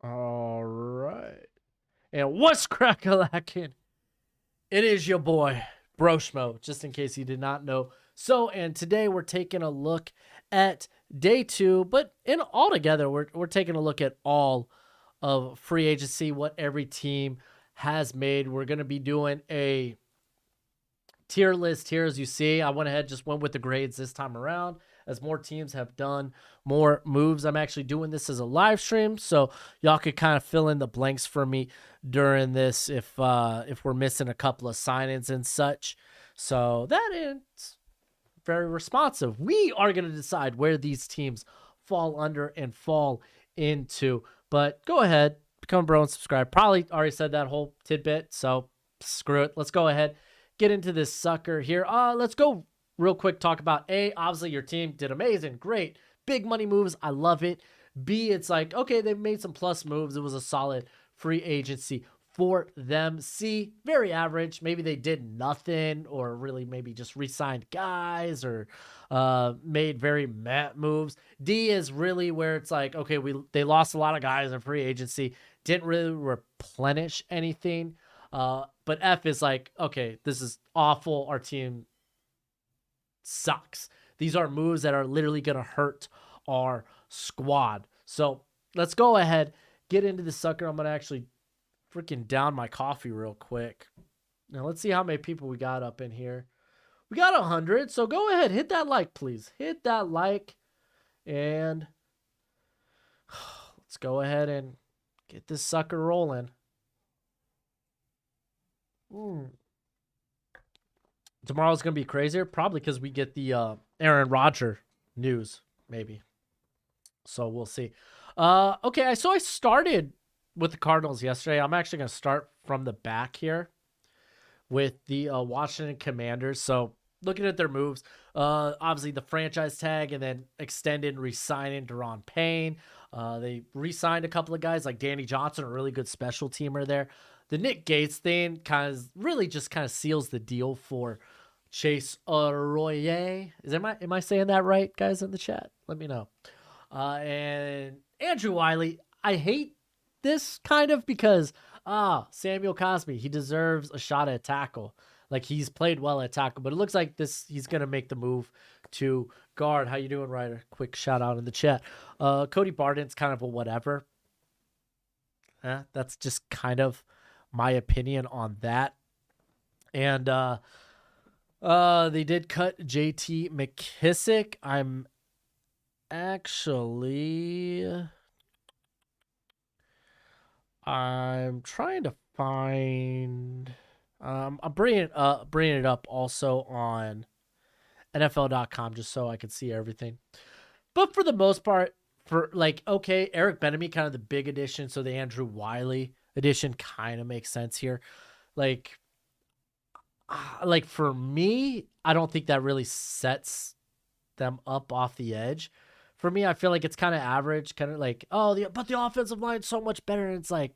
All right. And what's crack-a-lackin'? It is your boy, Broshmo, just in case you did not know. So, and today we're taking a look at day two, but in altogether, we're taking a look at all of free agency, what every team has made. We're going to be doing a tier list here. As you see, I went ahead, just went with the grades this time around as more teams have done more moves. I'm actually doing this as a live stream, so y'all could kind of fill in the blanks for me during this if we're missing a couple of sign-ins and such. So that is very responsive. We are going to decide where these teams fall under and fall into. But go ahead, become a bro and subscribe. Probably already said that whole tidbit, so screw it. Let's go ahead, get into this sucker here. Let's go real quick, talk about A, obviously your team did amazing, great, big money moves, I love it. B, it's like, okay, they made some plus moves. It was a solid free agency for them. C, very average. Maybe they did nothing, or really maybe just re-signed guys, or made very meh moves. D is really where it's like, okay, they lost a lot of guys in free agency, didn't really replenish anything. But F is like, okay, this is awful. Our team sucks. These are moves that are literally going to hurt our squad. So let's go ahead, get into the sucker. I'm going to actually freaking down my coffee real quick. Now let's see how many people we got up in here. We got 100. So go ahead, hit that like, please. Hit that like. And let's go ahead and get this sucker rolling. Tomorrow's going to be crazier, probably because we get the Aaron Rodgers news, maybe. So we'll see. Okay, so I started with the Cardinals yesterday. I'm actually going to start from the back here with the Washington Commanders. So looking at their moves, obviously the franchise tag and then extended re-signing Daron Payne. They re-signed a couple of guys like Danny Johnson, a really good special teamer there. The Nick Gates thing kind of really just kind of seals the deal for Chase Arroyo. Am I saying that right, guys in the chat? Let me know. And Andrew Wiley, I hate this kind of because Samuel Cosby, he deserves a shot at tackle. Like, he's played well at tackle, but it looks like he's gonna make the move to guard. How you doing, Ryder? Quick shout out in the chat. Cody Barton's kind of a whatever. That's just kind of my opinion on that. And they did cut JT McKissick. I'm trying to find. I'm bringing it up also on NFL.com just so I can see everything. But for the most part, for like, okay, Eric Bieniemy, kind of the big addition, so the Andrew Wiley addition kind of makes sense here. Like for me, I don't think that really sets them up off the edge. For me, I feel like it's kind of average, kind of like, but the offensive line's so much better. And it's like,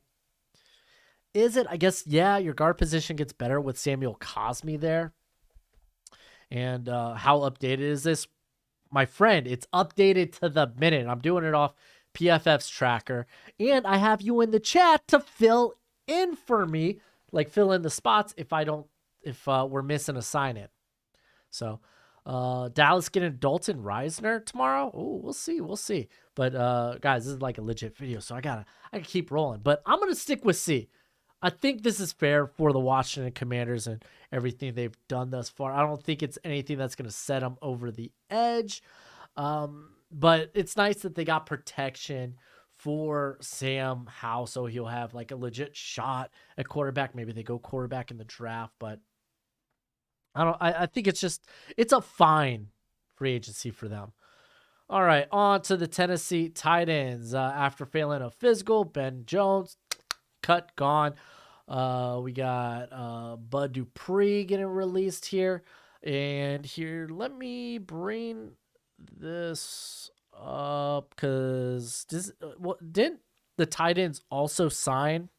is it? I guess, yeah, your guard position gets better with Samuel Cosmi there. And how updated is this? My friend, it's updated to the minute. I'm doing it off PFF's tracker. And I have you in the chat to fill in for me, like fill in the spots if we're missing a sign-in. So Dallas getting Dalton Reisner tomorrow. Oh, we'll see. But guys, this is like a legit video, so I gotta keep rolling. But I'm gonna stick with C. I think this is fair for the Washington Commanders and everything they've done thus far. I don't think it's anything that's going to set them over the edge. But it's nice that they got protection for Sam Howell, so he'll have like a legit shot at quarterback. Maybe they go quarterback in the draft, but I think it's a fine free agency for them. All right, on to the Tennessee Titans. After failing a physical, Ben Jones, cut, gone. We got Bud Dupree getting released here. And here, let me bring this up because didn't the Titans also sign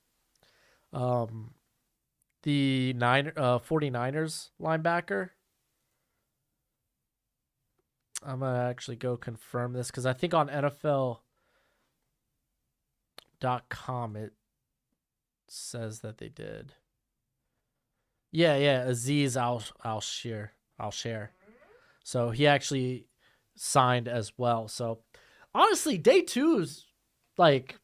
the 49ers linebacker? I'm going to actually go confirm this because I think on NFL it says that they did. Yeah, Aziz Al-Shir. So he actually signed as well. So honestly, day two's like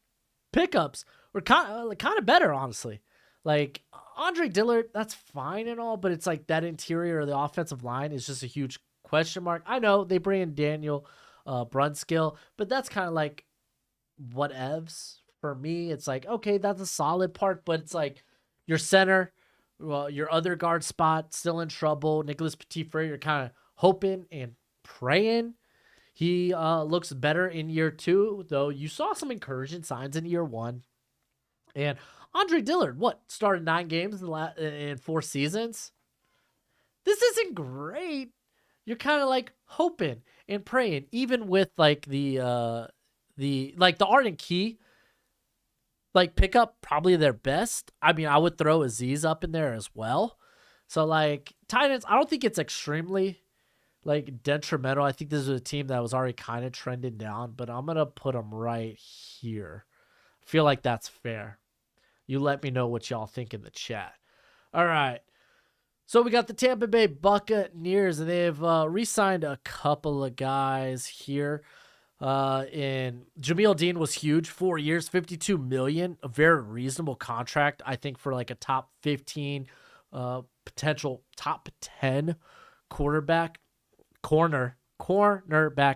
pickups were kind of better, honestly. Like Andre Dillard, that's fine and all, but it's like that interior of the offensive line is just a huge question mark. I know they bring in Daniel Brunskill, but that's kind of like whatevs for me. It's like, okay, that's a solid part, but it's like your center, well, your other guard spot still in trouble. Nicholas Petit-Frere, you're kind of hoping and praying he looks better in year two, though you saw some encouraging signs in year one. And Andre Dillard, started 9 games in 4 seasons? This isn't great. You're kind of like hoping and praying, even with like the Arden Key like pickup, probably their best. I mean, I would throw Aziz up in there as well. So like Titans, I don't think it's extremely like detrimental. I think this is a team that was already kind of trending down, but I'm gonna put them right here. I feel like that's fair. You let me know what y'all think in the chat. All right. So we got the Tampa Bay Buccaneers, and they've re-signed a couple of guys here. And Jameel Dean was huge, 4 years, $52 million, a very reasonable contract, I think, for like a top 15, potential top 10 cornerback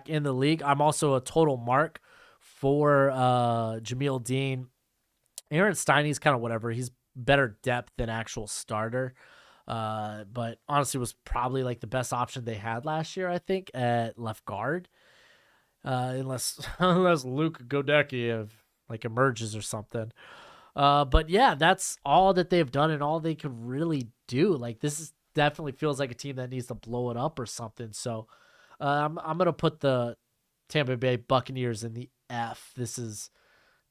in the league. I'm also a total mark for Jameel Dean. Aaron Steiney's kind of whatever. He's better depth than actual starter. But honestly was probably like the best option they had last year, I think, at left guard. Unless Luke Godecki like emerges or something. But yeah, that's all that they've done and all they could really do. Like this definitely feels like a team that needs to blow it up or something. So I'm gonna put the Tampa Bay Buccaneers in the F. This is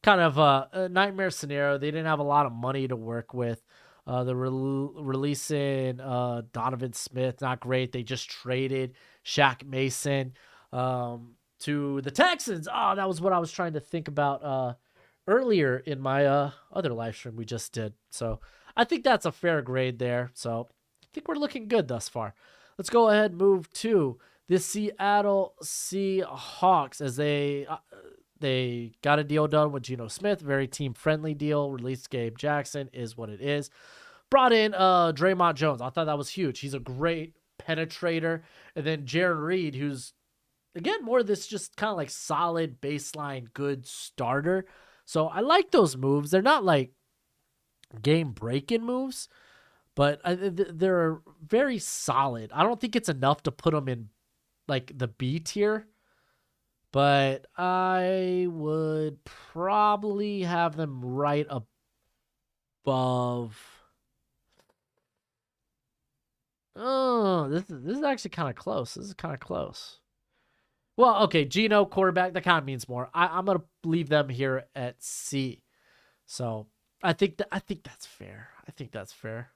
kind of a nightmare scenario. They didn't have a lot of money to work with. They're releasing Donovan Smith, not great. They just traded Shaq Mason to the Texans. Oh, that was what I was trying to think about earlier in my other live stream we just did. So I think that's a fair grade there. So I think we're looking good thus far. Let's go ahead and move to the Seattle Seahawks as they got a deal done with Geno Smith, very team-friendly deal. Released Gabe Jackson, is what it is. Brought in Draymond Jones. I thought that was huge. He's a great penetrator. And then Jaron Reed, who's, again, more of this just kind of like solid baseline good starter. So I like those moves. They're not like game-breaking moves, but they're very solid. I don't think it's enough to put them in like the B tier. But I would probably have them right above. Oh, this is actually kind of close. This is kind of close. Well, okay, Geno, quarterback, that kind of means more. I'm gonna leave them here at C. So I think that's fair. I think that's fair.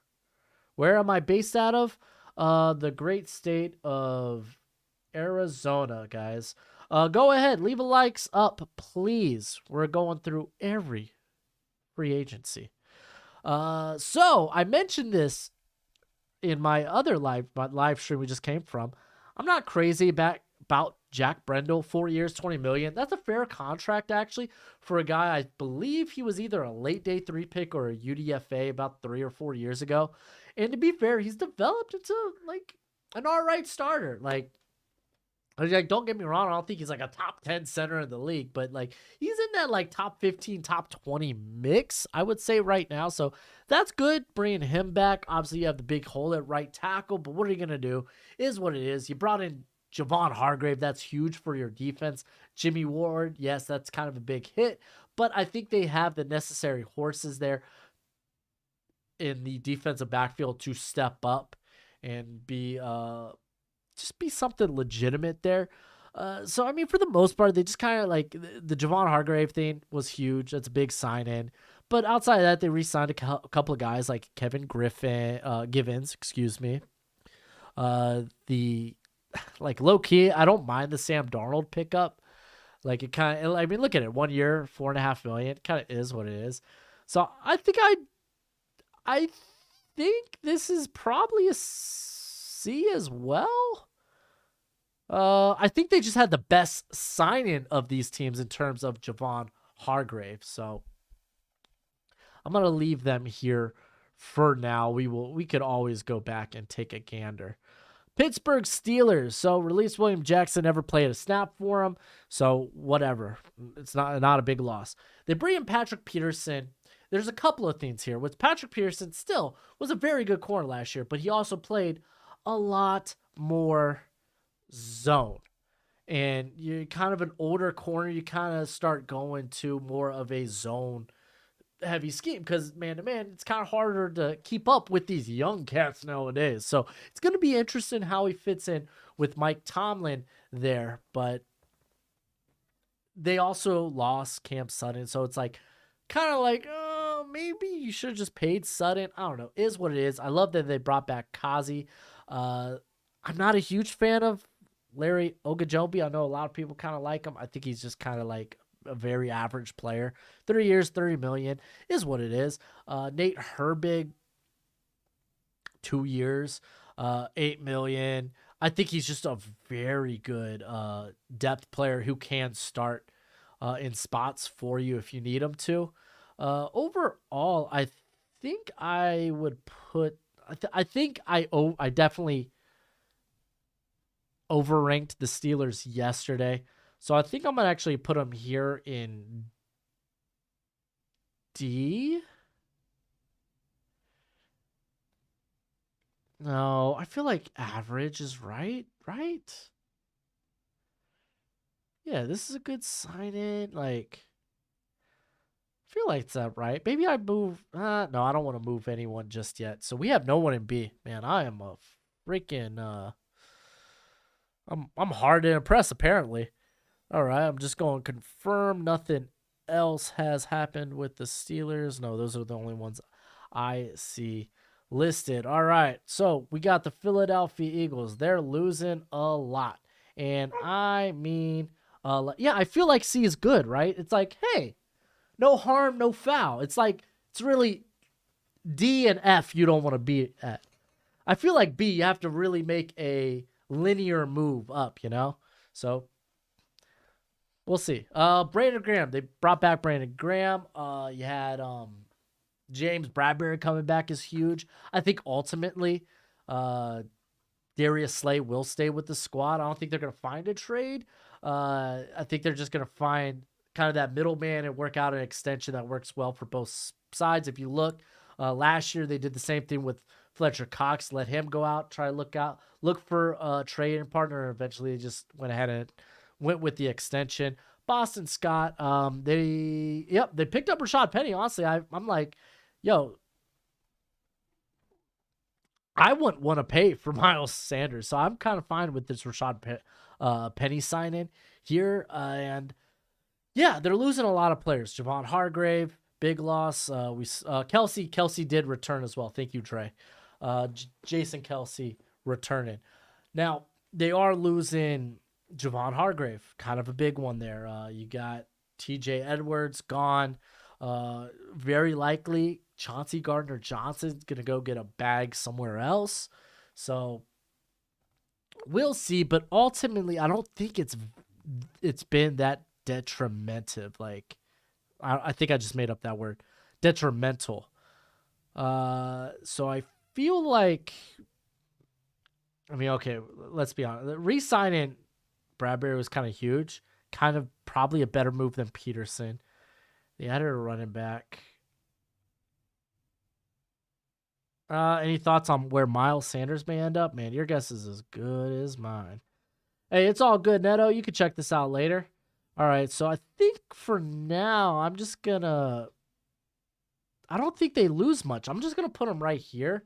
Where am I based out of? The great state of Arizona, guys. Go ahead, leave a likes up, please. We're going through every free agency. So I mentioned this in my other live stream we just came from. I'm not crazy about Jack Brendel, 4 years, $20 million. That's a fair contract, actually, for a guy. I believe he was either a late day 3 pick or a UDFA about 3 or 4 years ago. And to be fair, he's developed into like an all right starter. Like, don't get me wrong, I don't think he's like a top 10 center in the league, but like he's in that like top 15, top 20 mix, I would say right now. So that's good bringing him back. Obviously, you have the big hole at right tackle, but what are you going to do is what it is. You brought in Javon Hargrave. That's huge for your defense. Jimmy Ward, yes, that's kind of a big hit, but I think they have the necessary horses there in the defensive backfield to step up and be just be something legitimate there. So, I mean, for the most part, they just kind of like the Javon Hargrave thing was huge. That's a big sign in. But outside of that, they re-signed a couple of guys like Kevin Givens, excuse me. The like low key, I don't mind the Sam Darnold pickup. Like it kind of, I mean, look at it. 1 year, $4.5 million. Kind of is what it is. So I think this is probably a C as well. I think they just had the best sign-in of these teams in terms of Javon Hargrave. So I'm gonna leave them here for now. We could always go back and take a gander. Pittsburgh Steelers. So released William Jackson, never played a snap for him. So whatever. It's not a big loss. They bring in Patrick Peterson. There's a couple of things here. With Patrick Peterson, still was a very good corner last year, but he also played a lot more zone. And you're kind of an older corner. You kind of start going to more of a zone heavy scheme because man to man, it's kind of harder to keep up with these young cats nowadays. So it's going to be interesting how he fits in with Mike Tomlin there. But they also lost Cam Sutton. So it's like kind of like, oh, maybe you should have just paid Sutton. I don't know. Is what it is. I love that they brought back Kazi. I'm not a huge fan of Larry Ogunjobi. I know a lot of people kind of like him. I think he's just kind of like a very average player. 3 years, $30 million is what it is. Nate Herbig, 2 years, $8 million. I think he's just a very good depth player who can start in spots for you if you need him to. Overall, I think I would put. I think I definitely overranked the Steelers yesterday. So I think I'm going to actually put them here in D. No, I feel like average is right? Yeah, this is a good sign-in. Like, I feel like it's right. Maybe I move. No, I don't want to move anyone just yet. So we have no one in B. Man, I am a freaking... I'm hard to impress, apparently. All right, I'm just going to confirm nothing else has happened with the Steelers. No, those are the only ones I see listed. All right, so we got the Philadelphia Eagles. They're losing a lot. And I mean, yeah, I feel like C is good, right? It's like, hey, no harm, no foul. It's like, it's really D and F you don't want to be at. I feel like B, you have to really make a linear move up, you know? So we'll see. Brandon Graham. They brought back Brandon Graham. You had James Bradbury coming back is huge. I think ultimately Darius Slay will stay with the squad. I don't think they're going to find a trade. I think they're just going to find kind of that middleman and work out an extension that works well for both sides. If you look, last year they did the same thing with Fletcher Cox, let him go out, try to look for a trading partner. Eventually just went ahead and went with the extension. Boston Scott, they picked up Rashad Penny. Honestly, I'm like, yo, I wouldn't want to pay for Miles Sanders, so I'm kind of fine with this Rashad Penny sign-in here. And yeah, they're losing a lot of players. Javon Hargrave, big loss. Kelsey did return as well. Thank you, Trey. Jason Kelsey returning. Now, they are losing Javon Hargrave, kind of a big one there. You got TJ Edwards gone. Very likely Chauncey Gardner-Johnson's going to go get a bag somewhere else. So we'll see, but ultimately I don't think it's been that detrimental. Like, I think I just made up that word. Detrimental. So I feel like, I mean, okay, let's be honest. Re-signing Bradbury was kind of huge. Kind of probably a better move than Peterson. They added a running back. Any thoughts on where Miles Sanders may end up? Man, your guess is as good as mine. Hey, it's all good, Neto. You can check this out later. All right, so I think for now, I'm just going to... I don't think they lose much. I'm just going to put them right here.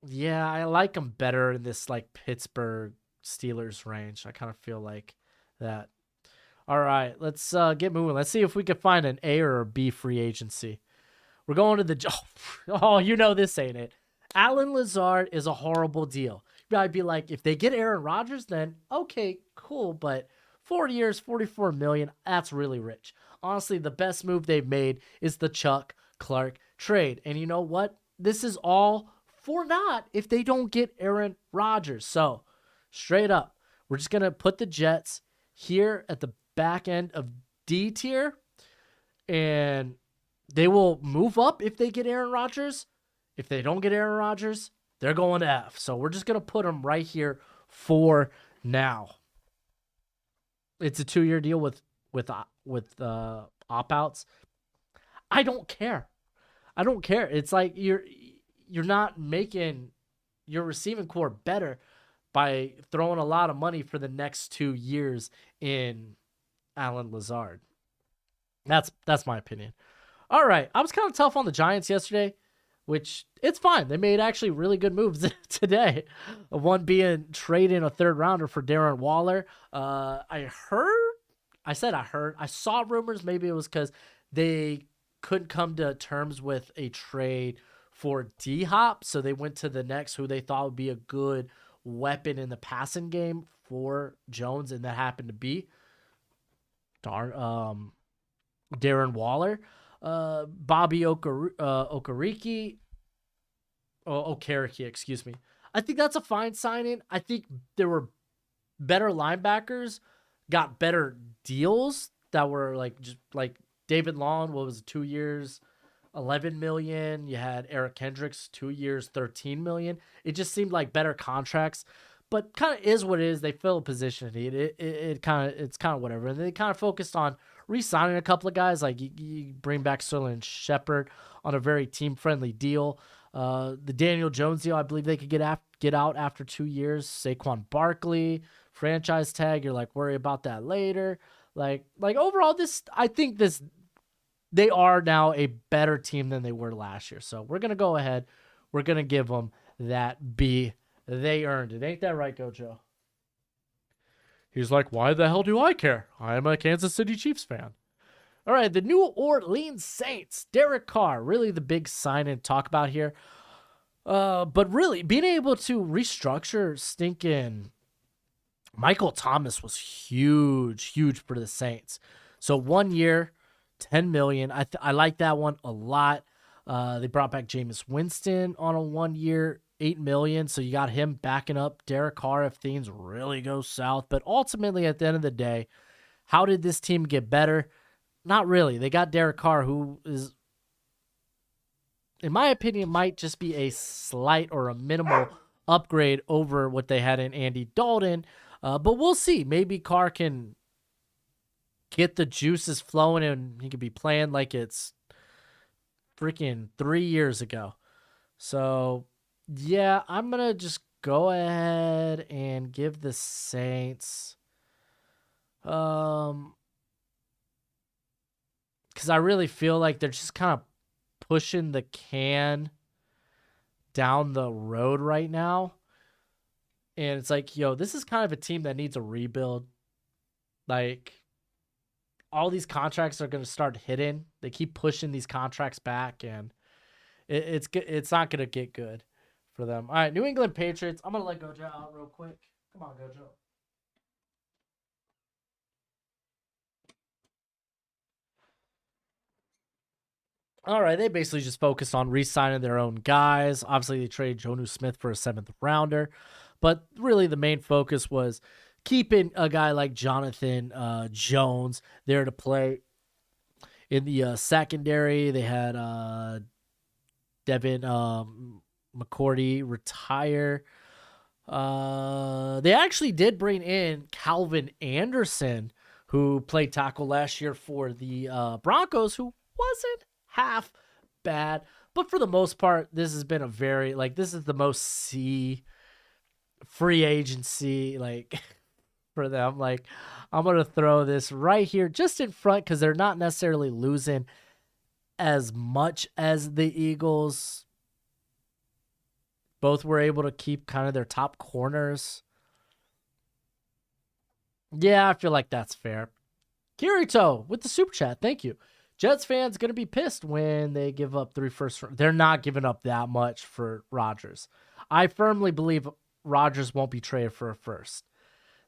Yeah, I like them better in this like Pittsburgh Steelers range. I kind of feel like that. All right, let's get moving. Let's see if we can find an A or a B free agency. We're going to the... Oh, you know this, ain't it? Allen Lazard is a horrible deal. I'd be like, if they get Aaron Rodgers, then okay, cool. But 4 years, $44 million, that's really rich. Honestly, the best move they've made is the Chuck Clark trade. And you know what? This is all for naught if they don't get Aaron Rodgers. So, straight up, we're just going to put the Jets here at the back end of D tier, and they will move up if they get Aaron Rodgers. If they don't get Aaron Rodgers, they're going to F. So we're just going to put them right here for now. It's a 2-year deal with opt-outs. I don't care. It's like you're not making your receiving core better by throwing a lot of money for the next 2 years in Allen Lazard. That's my opinion. All right, I was kind of tough on the Giants yesterday, which it's fine. They made actually really good moves today. One being trading a 3rd rounder for Darren Waller. I saw rumors. Maybe it was because they couldn't come to terms with a trade for D-Hop, so they went to the next who they thought would be a good weapon in the passing game for Jones, and that happened to be Darren Waller. Bobby Okereke, excuse me. I think that's a fine signing. I think there were better linebackers, got better deals that were just like David Long, what was it, 2 years, $11 million. You had Eric Kendricks, 2 years, $13 million. It just seemed like better contracts, but kind of is what it is. They fill a position need. It's kind of whatever. And they kind of focused on re-signing a couple of guys, like you bring back Sterling Shepard on a very team-friendly deal. The Daniel Jones deal, I believe they could get out after 2 years. Saquon Barkley, franchise tag. You're like, worry about that later. Like overall, I think they are now a better team than they were last year. So we're gonna go ahead. We're gonna give them that B. They earned it. Ain't that right, Gojo? He's like, why the hell do I care? I am a Kansas City Chiefs fan. All right, the New Orleans Saints. Derek Carr, really the big sign and talk about here. But really, being able to restructure stinking Michael Thomas was huge for the Saints. So 1 year, $10 million. I like that one a lot. They brought back Jameis Winston on a 1 year, $8 million. So you got him backing up Derek Carr if things really go south. But ultimately, at the end of the day, how did this team get better? Not really. They got Derek Carr, who is, in my opinion, might just be a slight or a minimal upgrade over what they had in Andy Dalton. But we'll see. Maybe Carr can get the juices flowing and he could be playing like it's freaking 3 years ago. So, yeah, I'm going to just go ahead and give the Saints, because I really feel like they're just kind of pushing the can down the road right now. And it's like, yo, this is kind of a team that needs a rebuild. Like, all these contracts are going to start hitting. They keep pushing these contracts back, and it's not going to get good for them. All right, New England Patriots. I'm going to let Gojo out real quick. Come on, Gojo. All right, they basically just focused on re-signing their own guys. Obviously, they traded Jonnu Smith for a 7th rounder. But really, the main focus was keeping a guy like Jonathan Jones there to play in the secondary. They had Devin McCourty retire. They actually did bring in Calvin Anderson, who played tackle last year for the Broncos, who wasn't half bad. But for the most part, this has been this is the most free agency, for them. I'm going to throw this right here just in front because they're not necessarily losing as much as the Eagles. Both were able to keep kind of their top corners. Yeah, I feel like that's fair. Kirito with the super chat. Thank you. Jets fans going to be pissed when they give up 3 first round. They're not giving up that much for Rodgers. I firmly believe Rodgers won't be traded for a first.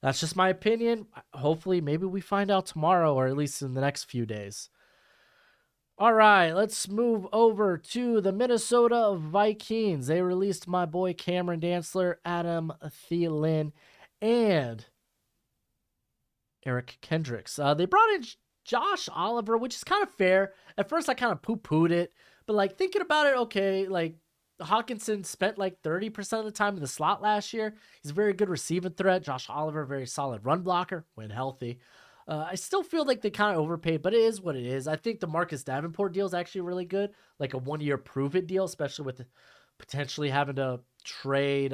That's just my opinion. Hopefully, maybe we find out tomorrow or at least in the next few days. All right, let's move over to the Minnesota Vikings. They released my boy Cameron Dantzler, Adam Thielen, and Eric Kendricks. They brought in Josh Oliver, which is kind of fair. At first, I kind of poo-pooed it. But, like, thinking about it, okay, like, Hawkinson spent, like, 30% of the time in the slot last year. He's a very good receiving threat. Josh Oliver, very solid run blocker when healthy. I still feel like they kind of overpaid, but it is what it is. I think the Marcus Davenport deal is actually really good, like a one-year prove-it deal, especially with potentially having to trade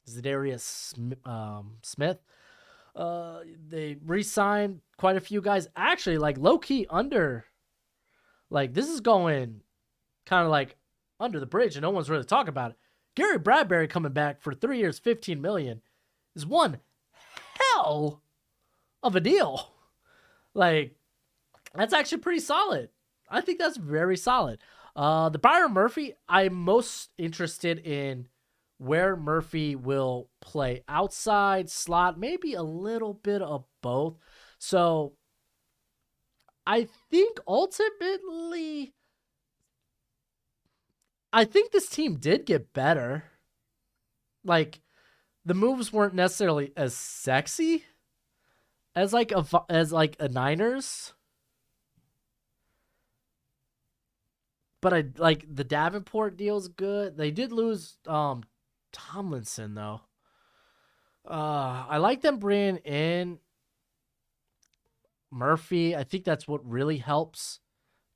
Zadarius Smith. They re-signed quite a few guys. Actually, like low-key under, like this is going kind of like under the bridge, and no one's really talking about it. Gary Bradbury coming back for 3 years, $15 million is one hell of a deal. Like, that's actually pretty solid. I think that's very solid. The Byron Murphy, I'm most interested in where Murphy will play. Outside, slot, maybe a little bit of both. So, I think ultimately, I think this team did get better. Like, the moves weren't necessarily as sexy as a Niners, but I like the Davenport deal's good. They did lose Tomlinson though. I like them bringing in Murphy. I think that's what really helps.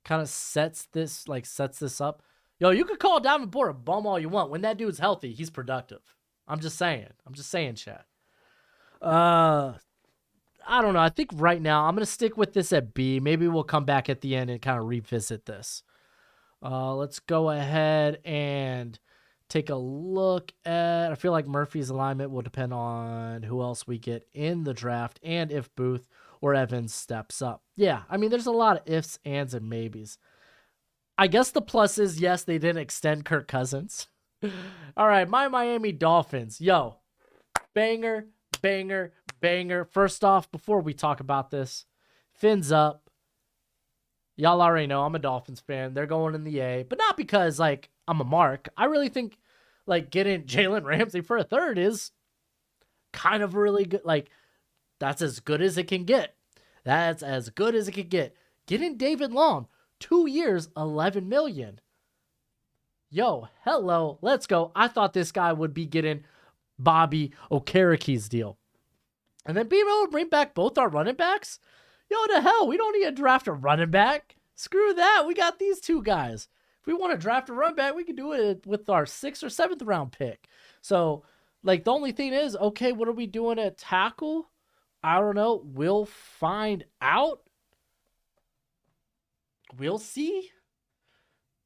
Kind of sets this up. Yo, you could call Davenport a bum all you want. When that dude's healthy, he's productive. I'm just saying, chat. I don't know. I think right now I'm going to stick with this at B. Maybe we'll come back at the end and kind of revisit this. Let's go ahead and take a look at, I feel like Murphy's alignment will depend on who else we get in the draft and if Booth or Evans steps up. Yeah, I mean, there's a lot of ifs, ands, and maybes. I guess the plus is, yes, they didn't extend Kirk Cousins. All right, my Miami Dolphins. Yo, banger. First off, before we talk about this, fins up. Y'all already know I'm a Dolphins fan. They're going in the A, but not because like I'm a mark. I really think like getting Jalen Ramsey for a third is kind of really good. Like that's as good as it can get. Getting David Long, 2 years, $11 million. Yo, hello, let's go. I thought this guy would be getting Bobby Okereke's deal. And then being able to bring back both our running backs? Yo, the hell, we don't need to draft a running back. Screw that. We got these two guys. If we want to draft a running back, we can do it with our 6th or 7th round pick. So, like, the only thing is, okay, what are we doing at tackle? I don't know. We'll find out. We'll see.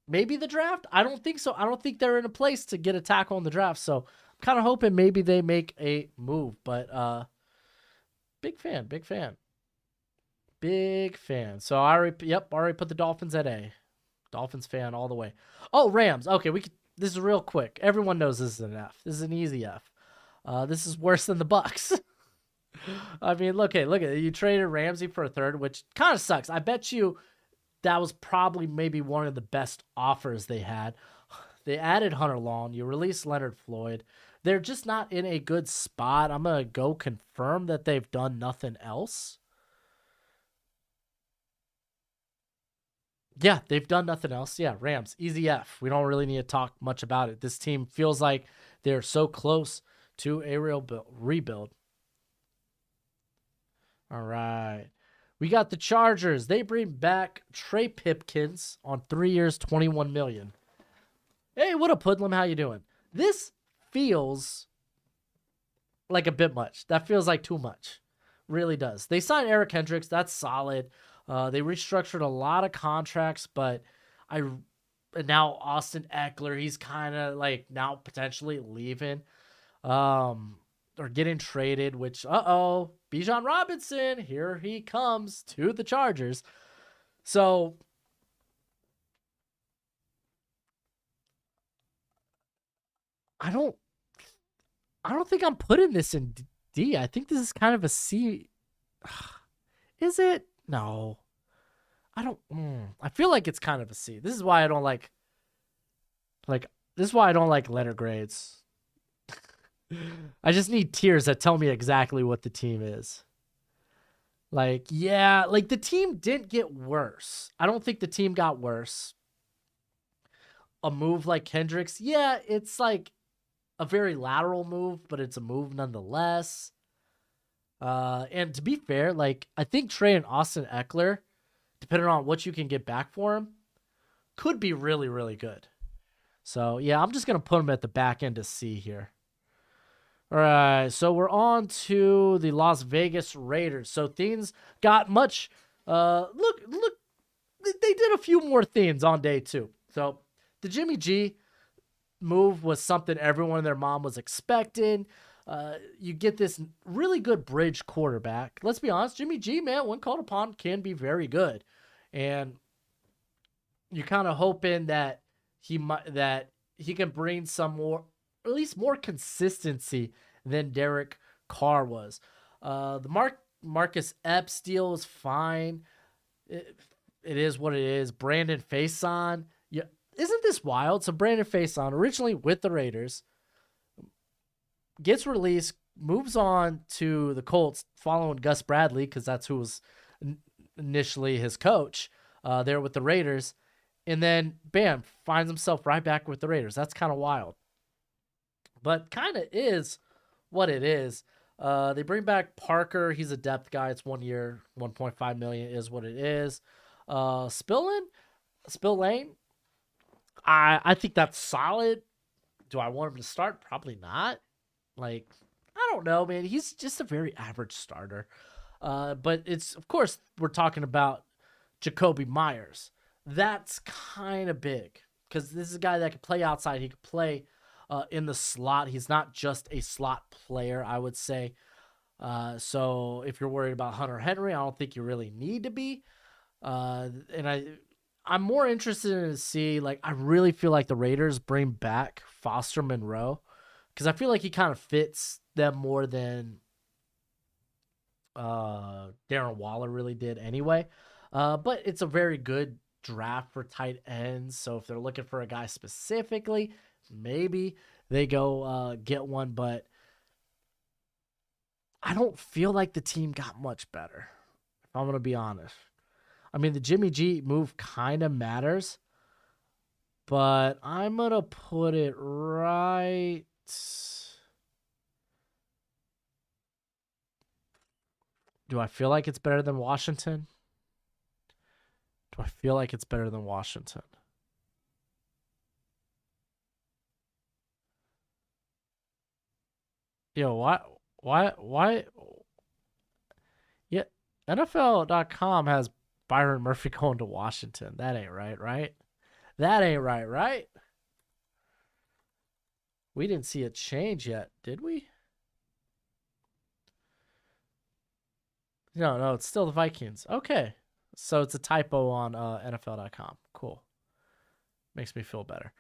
Maybe the draft? I don't think so. I don't think they're in a place to get a tackle in the draft. So, I'm kind of hoping maybe they make a move. But, big fan. So I already put the Dolphins at A. Dolphins fan all the way. Oh, Rams. Okay, this is real quick. Everyone knows this is an F. This is an easy F. This is worse than the Bucs. I mean, look at it. You traded Ramsey for a third, which kind of sucks. I bet you that was probably maybe one of the best offers they had. They added Hunter Long. You released Leonard Floyd. They're just not in a good spot. I'm going to go confirm that they've done nothing else. Yeah, they've done nothing else. Yeah, Rams, easy F. We don't really need to talk much about it. This team feels like they're so close to a real rebuild. All right. We got the Chargers. They bring back Trey Pipkins on 3 years, $21 million. Hey, what up, Hoodlum? How you doing? This feels like a bit much. That feels like too much. Really does. They signed Eric Kendricks. That's solid. They restructured a lot of contracts, but now Austin Eckler, he's kind of like now potentially leaving or getting traded, which, Bijan Robinson, here he comes to the Chargers. So I don't think I'm putting this in D. I think this is kind of a C. Is it? No. I don't. I feel like it's kind of a C. This is why I don't like. This is why I don't like letter grades. I just need tiers that tell me exactly what the team is. The team didn't get worse. I don't think the team got worse. A move like Kendricks, yeah, it's like a very lateral move, but it's a move nonetheless. And to be fair, I think Trey and Austin Eckler, depending on what you can get back for him, could be really, really good. So, yeah, I'm just going to put him at the back end of C here. All right, so we're on to the Las Vegas Raiders. So things got much. Look, they did a few more things on day 2. So the Jimmy G move was something everyone and their mom was expecting. You get this really good bridge quarterback. Let's be honest, Jimmy G, man, when called upon, can be very good, and you're kind of hoping that he can bring some more, at least more consistency than Derek Carr was. The Marcus Epps deal is fine. It is what it is. Brandon Faison, yeah, isn't this wild? So Brandon Faison, originally with the Raiders, gets released, moves on to the Colts following Gus Bradley, because that's who was initially his coach there with the Raiders. And then, bam, finds himself right back with the Raiders. That's kind of wild. But kind of is what it is. They bring back Parker. He's a depth guy. It's 1 year, $1.5 million is what it is. Spillane, I think that's solid. Do I want him to start? Probably not. I don't know, man. He's just a very average starter. But it's, of course, we're talking about Jacoby Myers. That's kind of big because this is a guy that can play outside. He can play in the slot. He's not just a slot player, I would say. So if you're worried about Hunter Henry, I don't think you really need to be. And I'm more interested in to see, I really feel like the Raiders bring back Foster Monroe, because I feel like he kind of fits them more than Darren Waller really did anyway. But it's a very good draft for tight ends. So if they're looking for a guy specifically, maybe they go get one. But I don't feel like the team got much better, if I'm going to be honest. I mean, the Jimmy G move kind of matters, but I'm going to put it right. Do I feel like it's better than Washington? Do I feel like it's better than Washington? Yo, why? Yeah, NFL.com has Byron Murphy going to Washington. That ain't right? That ain't right? We didn't see a change yet, did we? No, it's still the Vikings. Okay. So it's a typo on NFL.com. Cool. Makes me feel better.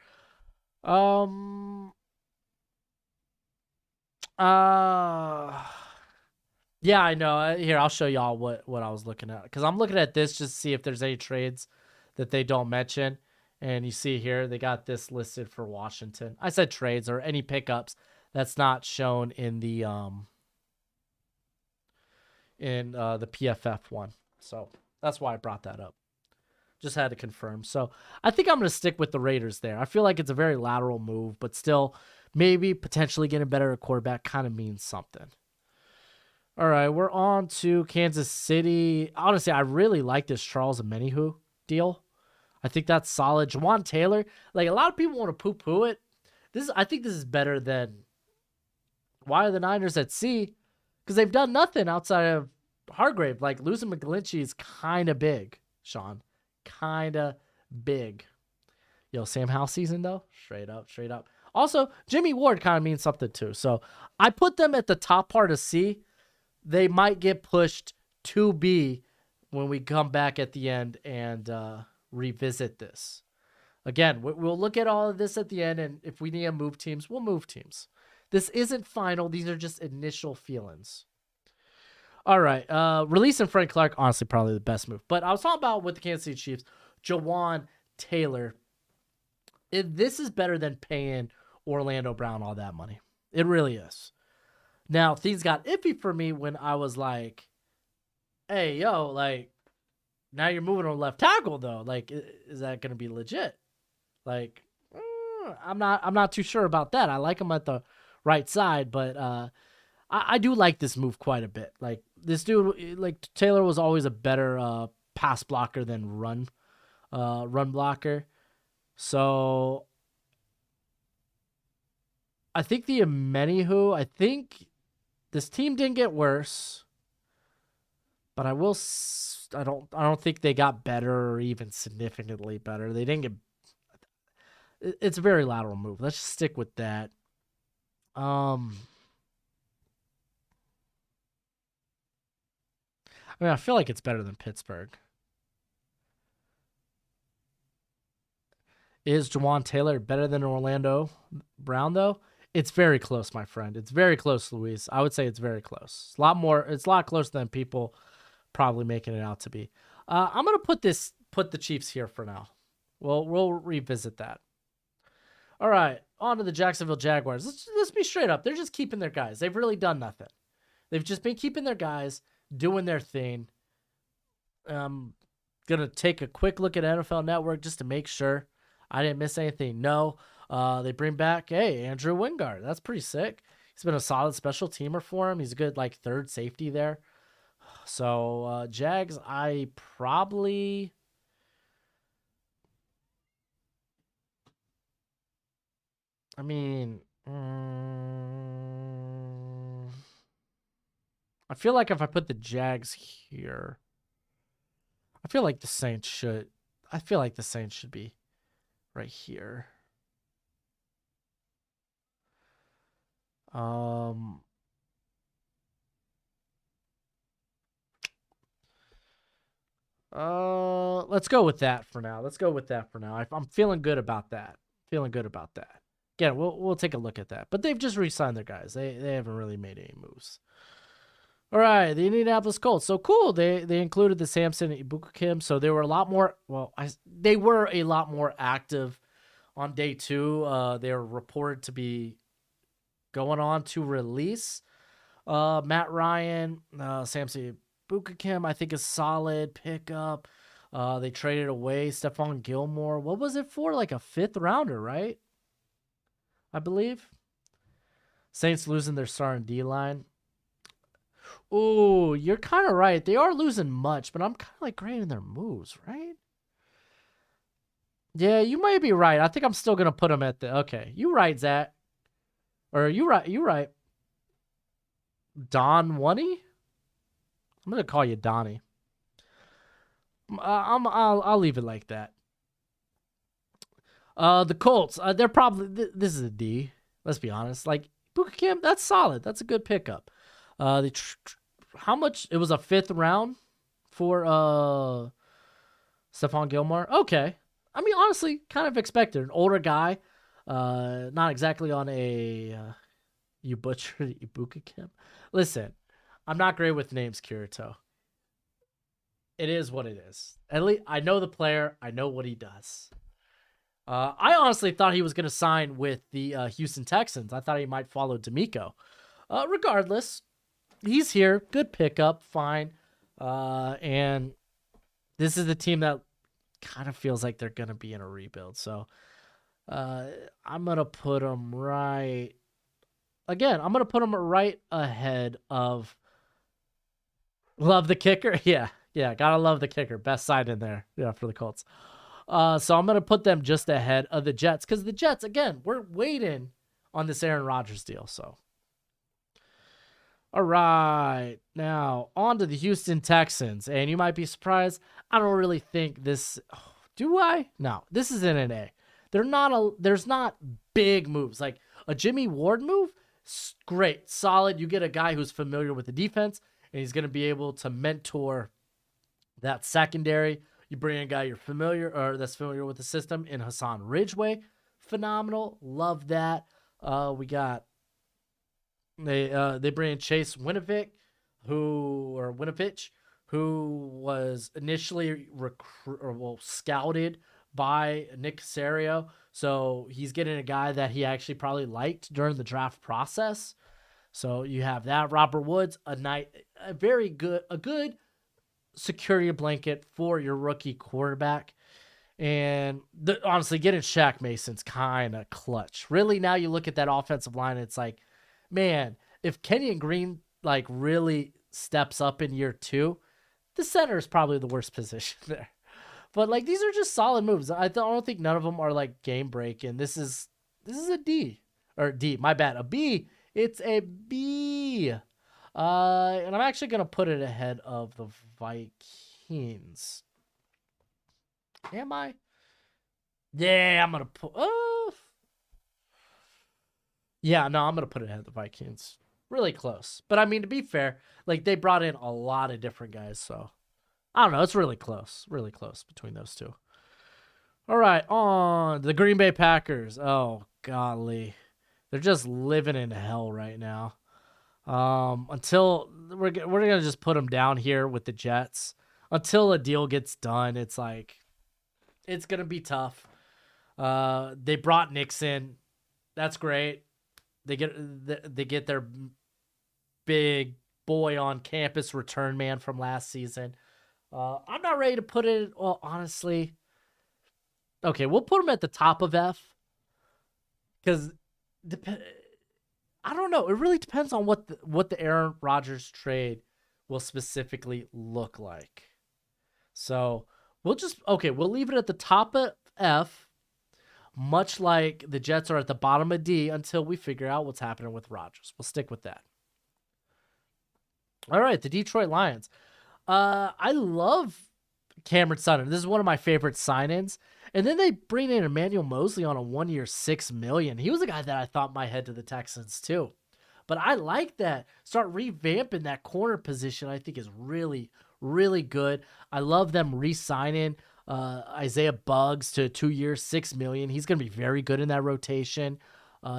Yeah, I know. Here, I'll show y'all what I was looking at, because I'm looking at this just to see if there's any trades that they don't mention. And you see here, they got this listed for Washington. I said trades or any pickups that's not shown in the PFF one. So that's why I brought that up. Just had to confirm. So I think I'm going to stick with the Raiders there. I feel like it's a very lateral move, but still maybe potentially getting better at quarterback kind of means something. All right, we're on to Kansas City. Honestly, I really like this Charles Omenihu deal. I think that's solid. Jawan Taylor, a lot of people want to poo-poo it. I think this is better than why are the Niners at C? Because they've done nothing outside of Hargrave. Losing McGlinchey is kind of big, Sean. Kind of big. Yo, Sam Howell season, though? Straight up. Also, Jimmy Ward kind of means something, too. So I put them at the top part of C. They might get pushed to B when we come back at the end and revisit this. Again, we'll look at all of this at the end, and if we need to move teams, we'll move teams. This isn't final. These are just initial feelings. All right. Releasing Frank Clark, honestly, probably the best move. But I was talking about with the Kansas City Chiefs, Jawan Taylor. This is better than paying Orlando Brown all that money. It really is. Now, things got iffy for me when I was like, hey, yo, like, now you're moving on left tackle, though. Like, is that going to be legit? Like, I'm not too sure about that. I like him at the right side, but I do like this move quite a bit. Like, this dude, like, Taylor was always a better pass blocker than run blocker. So I think I think this team didn't get worse, but I don't think they got better or even significantly better. They didn't get. It's a very lateral move. Let's just stick with that. I mean, I feel like it's better than Pittsburgh. Is Jawan Taylor better than Orlando Brown, though? It's very close, my friend. It's very close, Luis. I would say it's very close. It's a lot closer than people probably making it out to be. I'm going to put the Chiefs here for now. We'll revisit that. All right, on to the Jacksonville Jaguars. Let's be straight up. They're just keeping their guys. They've really done nothing. They've just been keeping their guys, doing their thing. Going to take a quick look at NFL Network just to make sure I didn't miss anything. No, they bring back, Andrew Wingard. That's pretty sick. He's been a solid special teamer for him. He's a good, like, third safety there. So, Jags, I feel like if I put the Jags here, I feel like the Saints should be right here. Let's go with that for now. I'm feeling good about that. Again, we'll take a look at that. But they've just re-signed their guys. They haven't really made any moves. All right, the Indianapolis Colts. So cool. They included the Samson Ibukakim. So they were a lot more. Well, they were a lot more active on day 2. They were reported to be going on to release Matt Ryan, Samson Ibukakim. I think is solid pickup. They traded away Stephon Gilmore. What was it for? Like a 5th rounder, right? I believe. Saints losing their starting D-line. Oh, you're kind of right. They are losing much, but I'm kind of like grading their moves, right? Yeah, you might be right. I think I'm still going to put them at the... Okay, you right, Zach. Or you right. Don Wunny? I'm going to call you Donnie. I'll leave it like that. The Colts, they're probably... This is a D. Let's be honest. Like, Bukakim, that's solid. That's a good pickup. How much? It was a 5th round for Stephon Gilmore. Okay. I mean, honestly, kind of expected. An older guy, not exactly on a you butchered Ibukakim. Listen, I'm not great with names, Kirito. It is what it is. At least I know the player. I know what he does. I honestly thought he was going to sign with the Houston Texans. I thought he might follow D'Amico. Regardless, he's here. Good pickup. Fine. And this is the team that kind of feels like they're going to be in a rebuild. So I'm going to put them right. Again, I'm going to put them right ahead of Love the kicker. Yeah. Gotta love the kicker. Best side in there. Yeah, for the Colts. So I'm going to put them just ahead of the Jets because the Jets, again, we're waiting on this Aaron Rodgers deal. So. All right, now on to the Houston Texans, and you might be surprised. I don't really think this. Do I? No, this is in an A. There's not big moves like a Jimmy Ward move. Great, solid. You get a guy who's familiar with the defense, and he's going to be able to mentor that secondary. You bring a guy that's familiar with the system in Hassan Ridgeway. Phenomenal, love that. We got They bring in Chase Winovich, who was initially scouted by Nick Caserio. So he's getting a guy that he actually probably liked during the draft process. So you have that. Robert Woods, a good security blanket for your rookie quarterback. And honestly, getting Shaq Mason's kind of clutch. Really, now you look at that offensive line, it's like, man, if Kenyon Green like really steps up in year 2, the center is probably the worst position there. But like these are just solid moves. I don't think none of them are like game breaking. This is a D or D. My bad, a B. It's a B. And I'm actually gonna put it ahead of the Vikings. Am I? Yeah, I'm gonna put. Yeah, no, I'm gonna put it ahead of the Vikings. Really close, but I mean, to be fair, like they brought in a lot of different guys, so I don't know. It's really close between those two. All right, on the Green Bay Packers. Oh golly, they're just living in hell right now. Until we're gonna just put them down here with the Jets until a deal gets done. It's like. It's going to be tough. They brought Nixon. That's great. They get their big boy on campus return man from last season. I'm not ready to put it. Well, honestly, okay, we'll put him at the top of F because I don't know. It really depends on what the Aaron Rodgers trade will specifically look like. So. We'll leave it at the top of F, much like the Jets are at the bottom of D until we figure out what's happening with Rodgers. We'll stick with that. All right, the Detroit Lions. I love Cameron Sutton. This is one of my favorite sign-ins. And then they bring in Emmanuel Mosley on a 1-year, $6 million. He was a guy that I thought might head to the Texans too. But I like that. Start revamping that corner position. I think is really, really good. I love them re-signing Isaiah Buggs to 2 years, $6 million. He's going to be very good in that rotation.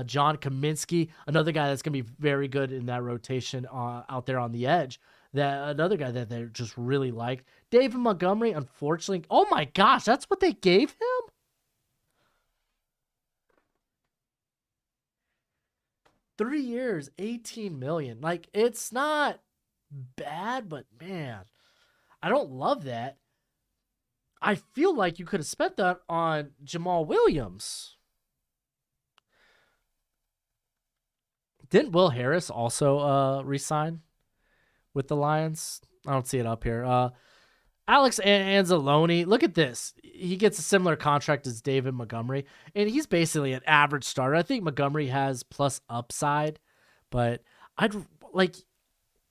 John Kaminsky, another guy that's going to be very good in that rotation out there on the edge. Another guy that they just really liked. David Montgomery, unfortunately. Oh my gosh, that's what they gave him? $3 years, $18 million. Like, it's not bad, but man, I don't love that. I feel like you could have spent that on Jamal Williams. Didn't Will Harris also resign with the Lions? I don't see it up here. Alex Anzalone, look at this. He gets a similar contract as David Montgomery, and he's basically an average starter. I think Montgomery has plus upside, but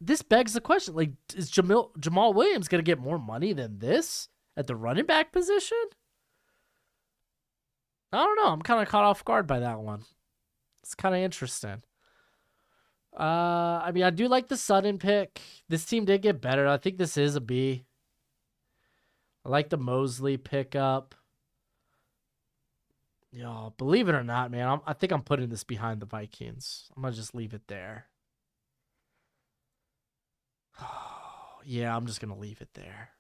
this begs the question, like, is Jamal Williams going to get more money than this at the running back position? I don't know. I'm kind of caught off guard by that one. It's kind of interesting. I mean, I do like the Sutton pick. This team did get better. I think this is a B. I like the Mosley pickup. Yo, believe it or not, man, I think I'm putting this behind the Vikings. I'm going to just leave it there. Yeah, I'm just going to leave it there.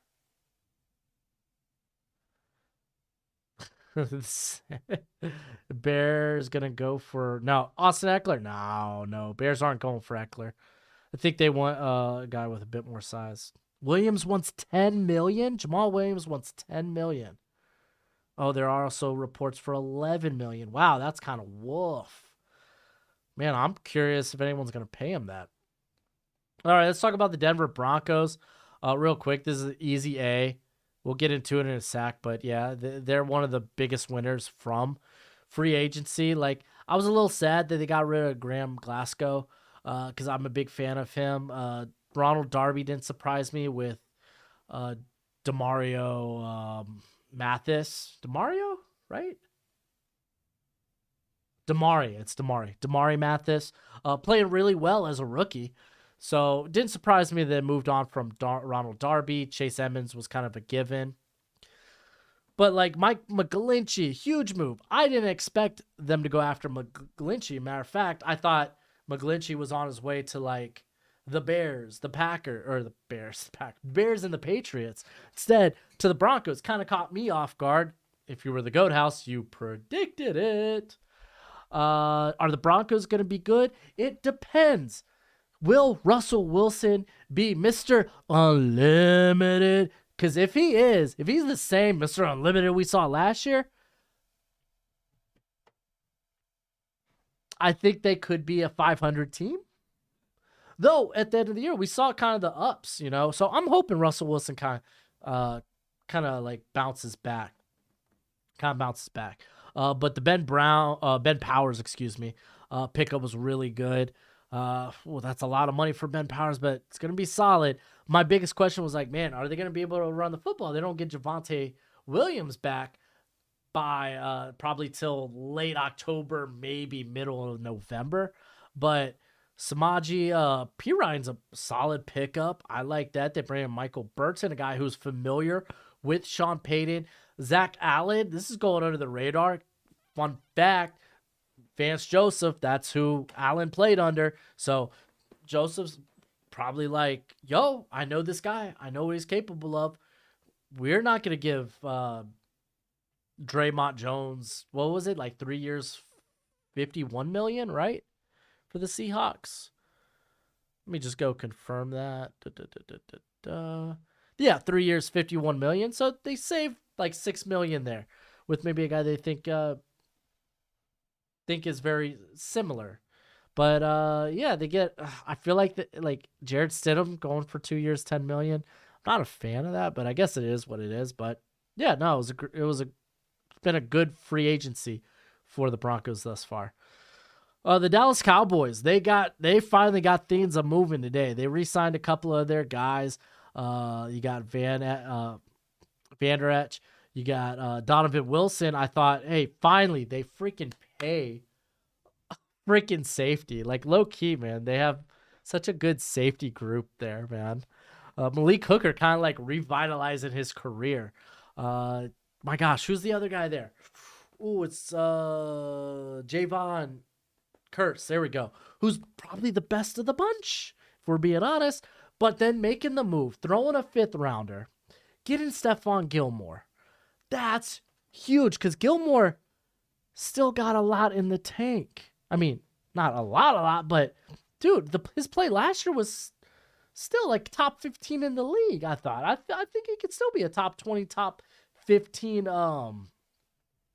Bears going to go for... No, Austin Eckler? No. Bears aren't going for Eckler. I think they want a guy with a bit more size. Williams wants $10 million? Jamal Williams wants $10 million. Oh, there are also reports for $11 million. Wow, that's kind of woof. Man, I'm curious if anyone's going to pay him that. All right, let's talk about the Denver Broncos real quick. This is an easy A. We'll get into it in a sec, but yeah, they're one of the biggest winners from free agency. Like, I was a little sad that they got rid of Graham Glasgow because I'm a big fan of him. Ronald Darby didn't surprise me with Demario Mathis. Demario, right? It's Damari Mathis playing really well as a rookie. So it didn't surprise me that it moved on from Ronald Darby. Chase Edmonds was kind of a given. But like Mike McGlinchey, huge move. I didn't expect them to go after McGlinchey. Matter of fact, I thought McGlinchey was on his way to like the Bears, the Packer, or the Bears, Bears and the Patriots. Instead, to the Broncos. Kind of caught me off guard. If you were the Goat House, you predicted it. Are the Broncos going to be good? It depends. Will Russell Wilson be Mr. Unlimited? Because if he's the same Mr. Unlimited we saw last year, I think they could be a 500 team. Though at the end of the year, we saw kind of the ups, you know. So I'm hoping Russell Wilson kind of like bounces back. But the Ben Powers, pickup was really good. That's a lot of money for Ben Powers, but it's going to be solid. My biggest question was like, man, are they going to be able to run the football? They don't get Javonte Williams back by probably till late October, maybe middle of November. But Samaje Perine's a solid pickup. I like that. They bring in Michael Burton, a guy who's familiar with Sean Payton. Zach Allen, this is going under the radar. Fun fact, Vance Joseph, that's who Allen played under. So Joseph's probably like, yo, I know this guy. I know what he's capable of. We're not going to give Draymond Jones, what was it, like 3 years, $51 million, right? For the Seahawks. Let me just go confirm that. Yeah, 3 years, $51 million. So they saved like $6 million there with maybe a guy they think is very similar. But yeah, they get. I feel like Jarrett Stidham going for 2 years, $10 million. I'm not a fan of that, but I guess it is what it is. But yeah, no, it's been a good free agency for the Broncos thus far. The Dallas Cowboys, they finally got things moving today. They re-signed a couple of their guys. You got Van Der Esch. You got Donovan Wilson. I thought, hey, finally they freaking pay freaking safety. Like low key, man. They have such a good safety group there, man. Malik Hooker kind of like revitalizing his career. My gosh, who's the other guy there? Oh, it's Javon Curse. There we go. Who's probably the best of the bunch, if we're being honest. But then making the move, throwing a 5th rounder, getting Stephon Gilmore. That's huge because Gilmore still got a lot in the tank. I mean, not a lot, but dude, his play last year was still like top 15 in the league, I thought. I think he could still be a top 20, top 15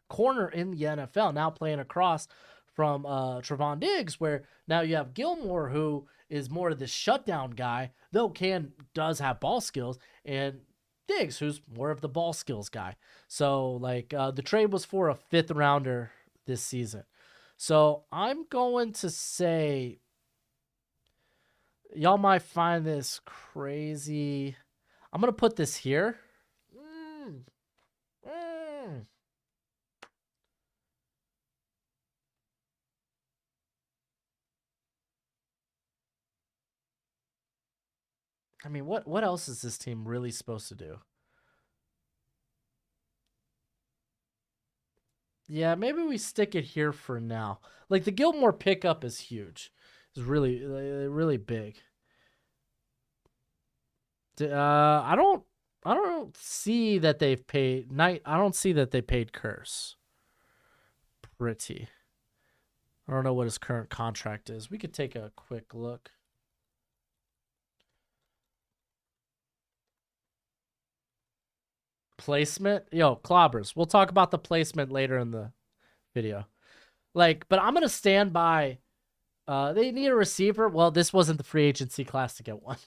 corner in the NFL, now playing across from Trevon Diggs, where now you have Gilmore, who is more of the shutdown guy, though does have ball skills, and Diggs, who's more of the ball skills guy. So, like, the trade was for a 5th rounder this season. So, I'm going to say, y'all might find this crazy. I'm going to put this here. I mean, what else is this team really supposed to do? Yeah, maybe we stick it here for now. Like the Gilmore pickup is huge. It's really big. I don't see that they've paid Knight. I don't see that they paid Curse. Pretty. I don't know what his current contract is. We could take a quick look. Placement, clobbers. We'll talk about the placement later in the video. But I'm gonna stand by. They need a receiver. Well, this wasn't the free agency class to get one.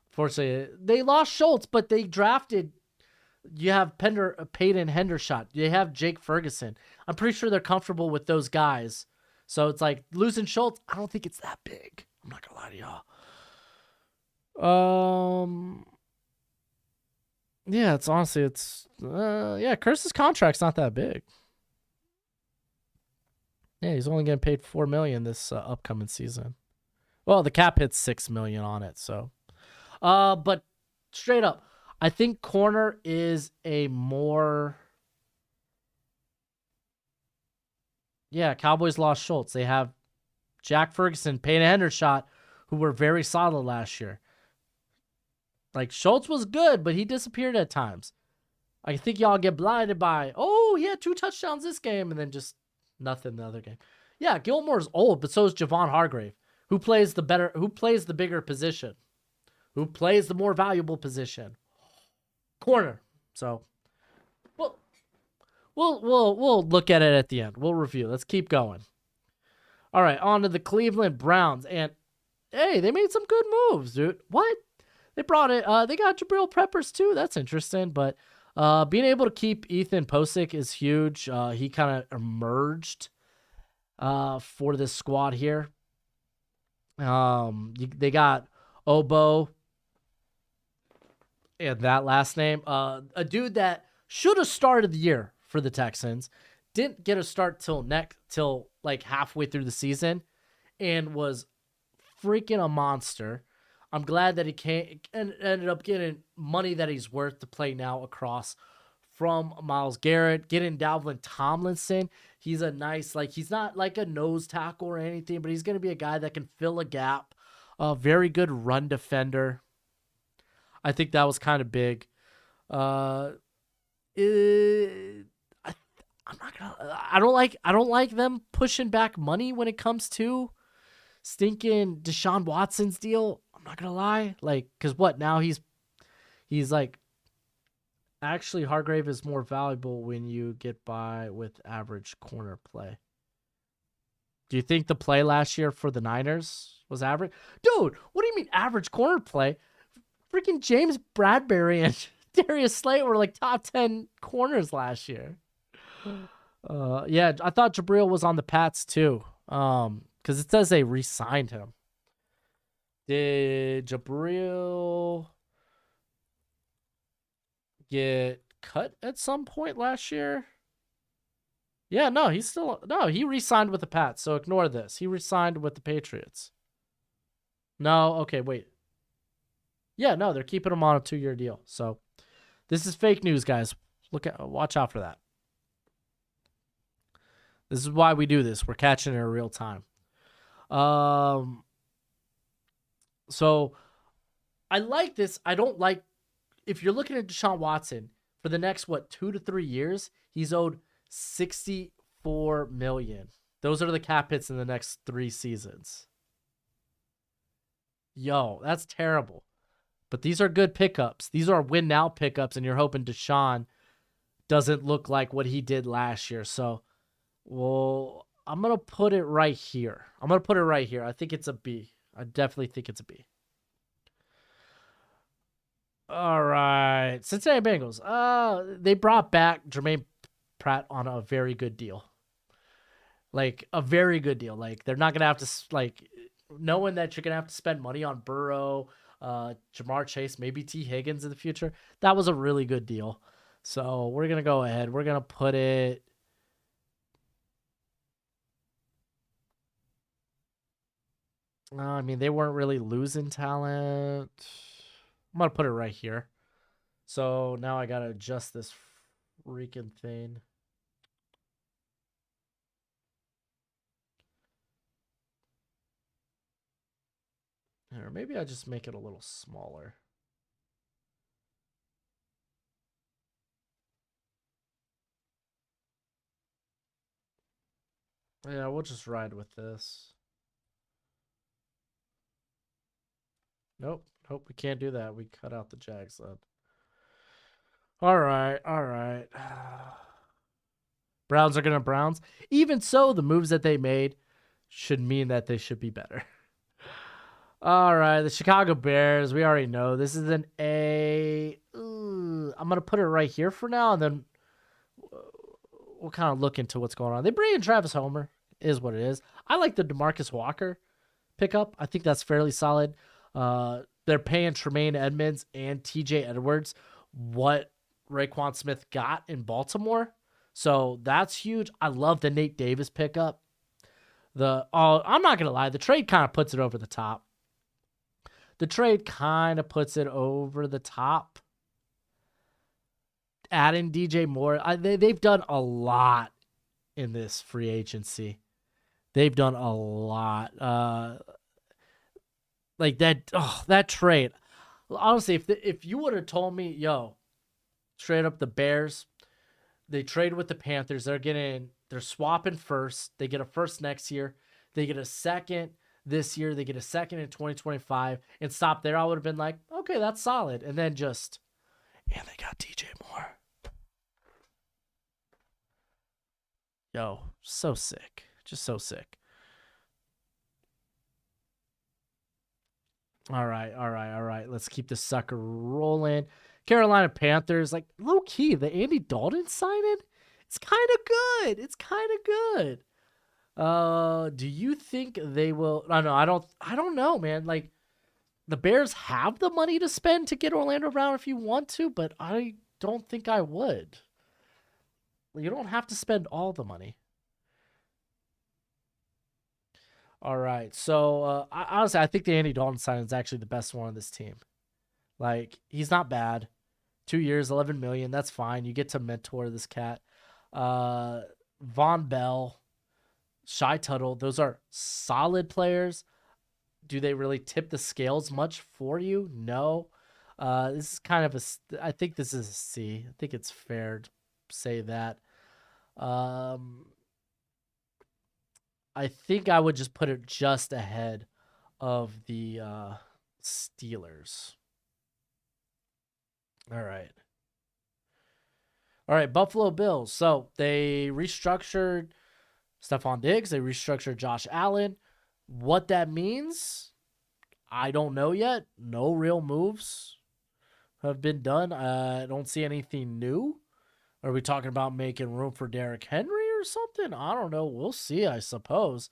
Fortunately, they lost Schultz, but they drafted. You have Peyton Hendershot. You have Jake Ferguson. I'm pretty sure they're comfortable with those guys. So it's like losing Schultz. I don't think it's that big. I'm not gonna lie to y'all. Yeah, Curse's contract's not that big. Yeah, he's only getting paid $4 million this upcoming season. Well, the cap hits $6 million on it, so. But straight up, I think corner is a more. Yeah, Cowboys lost Schultz. They have Jack Ferguson, Peyton Hendershot, who were very solid last year. Like, Schultz was good, but he disappeared at times. I think y'all get blinded by, oh, he had 2 touchdowns this game, and then just nothing the other game. Yeah, Gilmore's old, but so is Javon Hargrave, who plays the bigger position, who plays the more valuable position, corner. So, we'll look at it at the end. We'll review. Let's keep going. All right, on to the Cleveland Browns, and hey, they made some good moves, dude. What? They brought it. They got Jabril Peppers too. That's interesting, but being able to keep Ethan Posick is huge. He kind of emerged for this squad here. They got Obo and that last name. A dude that should have started the year for the Texans, didn't get a start till like halfway through the season, and was freaking a monster. I'm glad that he came and ended up getting money that he's worth to play now across from Myles Garrett, getting Dalvin Tomlinson. He's a nice, like, he's not like a nose tackle or anything, but he's going to be a guy that can fill a gap. A very good run defender. I think that was kind of big. I don't like them pushing back money when it comes to stinking Deshaun Watson's deal. I'm not gonna lie, like, cause what now he's like, actually Hargrave is more valuable when you get by with average corner play. Do you think the play last year for the Niners was average? Dude, what do you mean average corner play? Freaking James Bradbury and Darius Slate were like top 10 corners last year. Yeah, I thought Jabril was on the Pats too. Because it says they re-signed him. Did Jabril get cut at some point last year? Yeah, no, he re-signed with the Pats, so ignore this. He re-signed with the Patriots. No, okay, wait. Yeah, no, they're keeping him on a 2-year deal. So this is fake news, guys. Watch out for that. This is why we do this. We're catching it in real time. So I like this. I don't like, if you're looking at Deshaun Watson for the next 2 to 3 years, he's owed $64 million. Those are the cap hits in the next 3 seasons. Yo, that's terrible. But these are good pickups. These are win now pickups, and you're hoping Deshaun doesn't look like what he did last year. So, well, I'm going to put it right here. I think it's a B. I definitely think it's a B. All right. Cincinnati Bengals. They brought back Jermaine Pratt on a very good deal. Like, a very good deal. Like, they're not going to have to, like, knowing that you're going to have to spend money on Burrow, Jamar Chase, maybe T. Higgins in the future. That was a really good deal. So we're going to go ahead. We're going to put it. I mean, they weren't really losing talent. I'm going to put it right here. So now I got to adjust this freaking thing. Or maybe I just make it a little smaller. Yeah, we'll just ride with this. Nope, we can't do that. We cut out the Jags then. All right. Browns are going to Browns. Even so, the moves that they made should mean that they should be better. All right, the Chicago Bears. We already know this is an A. I'm going to put it right here for now, and then we'll kind of look into what's going on. They bring in Travis Homer, is what it is. I like the DeMarcus Walker pickup. I think that's fairly solid. They're paying Tremaine Edmonds and TJ Edwards what Raekwon Smith got in Baltimore. So that's huge. I love the Nate Davis pickup. I'm not going to lie. The trade kind of puts it over the top. Adding DJ Moore. They've done a lot in this free agency. They've done a lot. Like that trade. Honestly, if you would have told me, yo, straight up the Bears, they trade with the Panthers, they're swapping first. They get a first next year. They get a second this year. They get a second in 2025 and stop there. I would have been like, okay, that's solid. And then and they got DJ Moore. Yo, so sick. Just so sick. All right. Let's keep this sucker rolling. Carolina Panthers, like low key, the Andy Dalton signing, it's kind of good. Do you think they will? No, I don't know, man. Like the Bears have the money to spend to get Orlando Brown if you want to, but I don't think I would. You don't have to spend all the money. All right. So, honestly, I think the Andy Dalton signing is actually the best one on this team. Like, he's not bad. 2 years, $11 million. That's fine. You get to mentor this cat. Von Bell, Shy Tuttle, those are solid players. Do they really tip the scales much for you? No. This is kind of I think this is a C. I think it's fair to say that. I think I would just put it just ahead of the Steelers. All right, Buffalo Bills. So they restructured Stephon Diggs. They restructured Josh Allen. What that means, I don't know yet. No real moves have been done. I don't see anything new. Are we talking about making room for Derrick Henry or something? I don't know. We'll see, I suppose.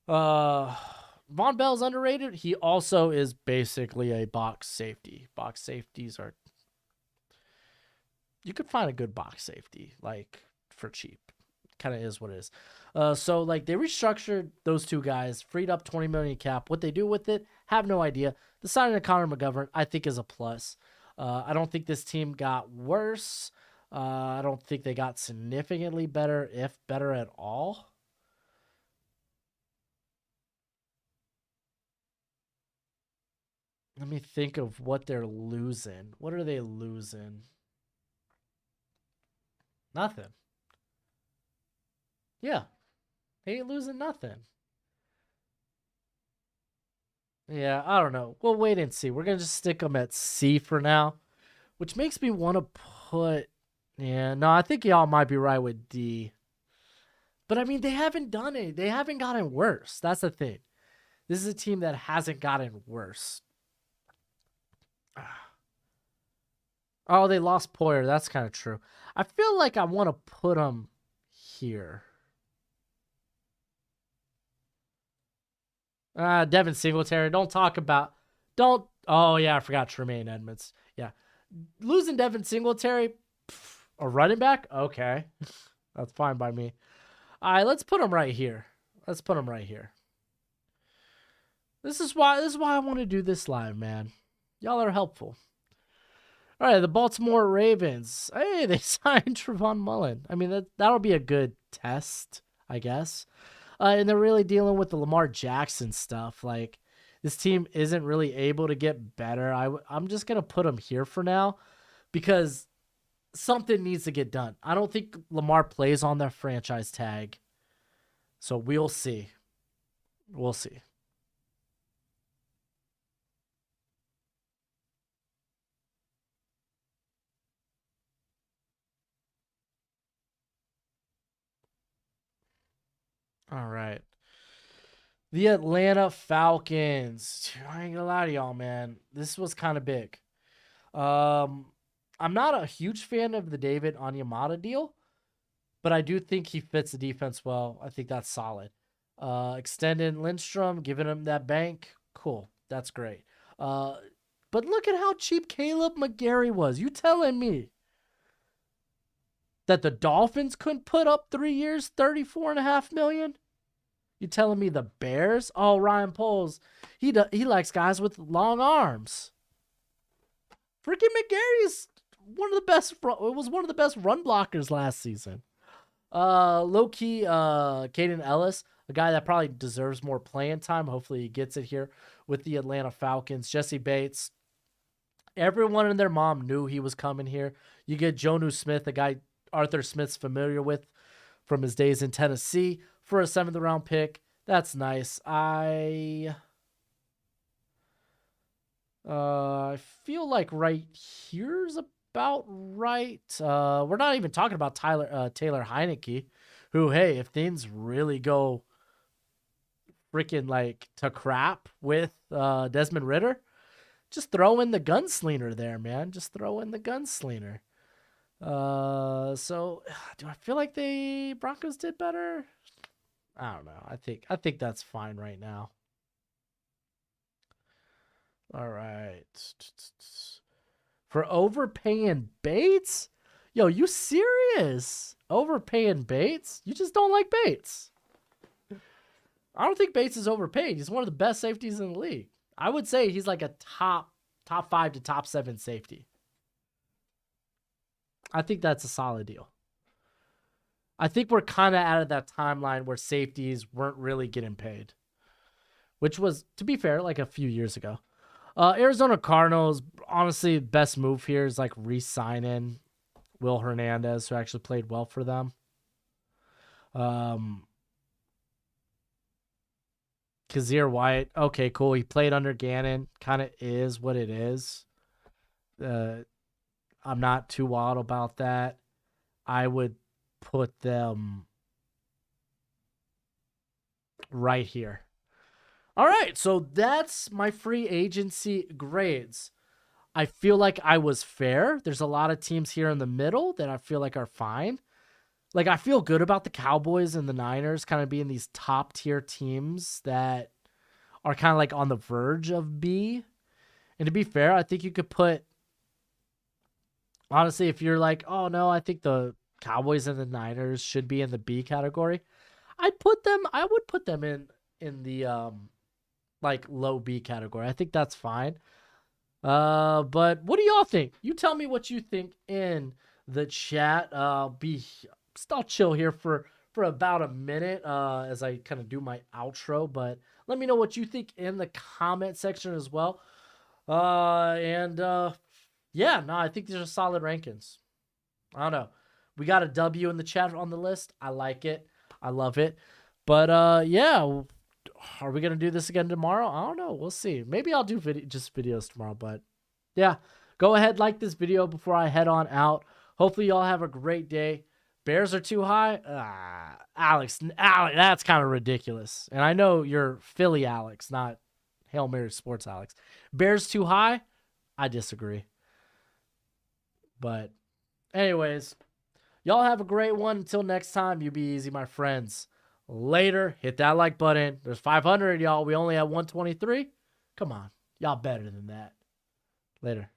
Von Bell's underrated. He also is basically a box safety. Box safeties are... You could find a good box safety, like, for cheap. Kind of is what it is. So, like, they restructured those two guys, freed up $20 million cap. What they do with it, have no idea. The signing of Connor McGovern, I think, is a plus. I don't think this team got worse. I don't think they got significantly better, if better at all. Let me think of what they're losing. What are they losing? Nothing. Yeah. They ain't losing nothing. Yeah, I don't know. We'll wait and see. We're going to just stick them at C for now, which makes me want to put... Yeah, no, I think y'all might be right with D. But, I mean, they haven't done it. They haven't gotten worse. That's the thing. This is a team that hasn't gotten worse. Oh, they lost Poyer. That's kind of true. I feel like I want to put them here. Devin Singletary. Don't talk about... Oh, yeah, I forgot Tremaine Edmonds. Yeah. Losing Devin Singletary... A running back? Okay. That's fine by me. All right, let's put him right here. This is why I want to do this live, man. Y'all are helpful. All right, the Baltimore Ravens. Hey, they signed Trevon Mullen. I mean, that'll be a good test, I guess. And they're really dealing with the Lamar Jackson stuff. Like, this team isn't really able to get better. I'm just going to put them here for now because something needs to get done. I don't think Lamar plays on their franchise tag. So we'll see. We'll see. All right. The Atlanta Falcons. I ain't gonna lie to y'all, man. This was kind of big. I'm not a huge fan of the David Onyemata deal, but I do think he fits the defense well. I think that's solid. Extending Lindstrom, giving him that bank, cool. That's great. But look at how cheap Caleb McGarry was. You telling me that the Dolphins couldn't put up 3 years, $34.5 million? You telling me the Bears? Oh, Ryan Poles, he likes guys with long arms. Freaking McGarry's one of the best. It was one of the best run blockers last season. Low key, Caden Ellis. a guy that probably deserves more playing time. Hopefully he gets it here with the Atlanta Falcons. Jesse Bates, everyone and their mom knew he was coming here. You get Jonnu Smith, a guy Arthur Smith's familiar with from his days in Tennessee, for a 7th round pick. That's nice. I feel like right here's about right. We're not even talking about Taylor Heineke, who, hey, if things really go freaking like to crap with Desmond Ridder, just throw in the gunslinger there, man. Just throw in the gunslinger. So do I feel like the Broncos did better? I don't know. I think that's fine right now. All right. For overpaying Bates? Yo, you serious? Overpaying Bates? You just don't like Bates. I don't think Bates is overpaid. He's one of the best safeties in the league. I would say he's like a top 5 to top 7 safety. I think that's a solid deal. I think we're kind of out of that timeline where safeties weren't really getting paid, which was, to be fair, like a few years ago. Arizona Cardinals, honestly, best move here is like re-signing Will Hernandez, who actually played well for them. Kazir White, okay, cool. He played under Gannon. Kind of is what it is. I'm not too wild about that. I would put them right here. All right, so that's my free agency grades. I feel like I was fair. There's a lot of teams here in the middle that I feel like are fine. Like, I feel good about the Cowboys and the Niners kind of being these top tier teams that are kind of like on the verge of B. And to be fair, I think you could put, honestly, if you're like, oh no, I think the Cowboys and the Niners should be in the B category, I would put them in the like low B category. I think that's fine. But what do y'all think? You tell me what you think in the chat. I'll chill here for about a minute as I kind of do my outro, but let me know what you think in the comment section as well. Yeah, no, I think these are solid rankings. I don't know. We got a W in the chat on the list. I like it. I love it. But yeah, are we gonna do this again tomorrow? I don't know. We'll see. Maybe I'll do just videos tomorrow. But yeah, go ahead, like this video before I head on out. Hopefully y'all have a great day. Bears are too high. Alex, that's kind of ridiculous. And I know you're Philly Alex, not Hail Mary Sports Alex. Bears too high? I disagree. But anyways, y'all have a great one. Until next time, you be easy, my friends. Later. Hit that like button. There's 500, y'all. We only have 123. Come on. Y'all better than that. Later.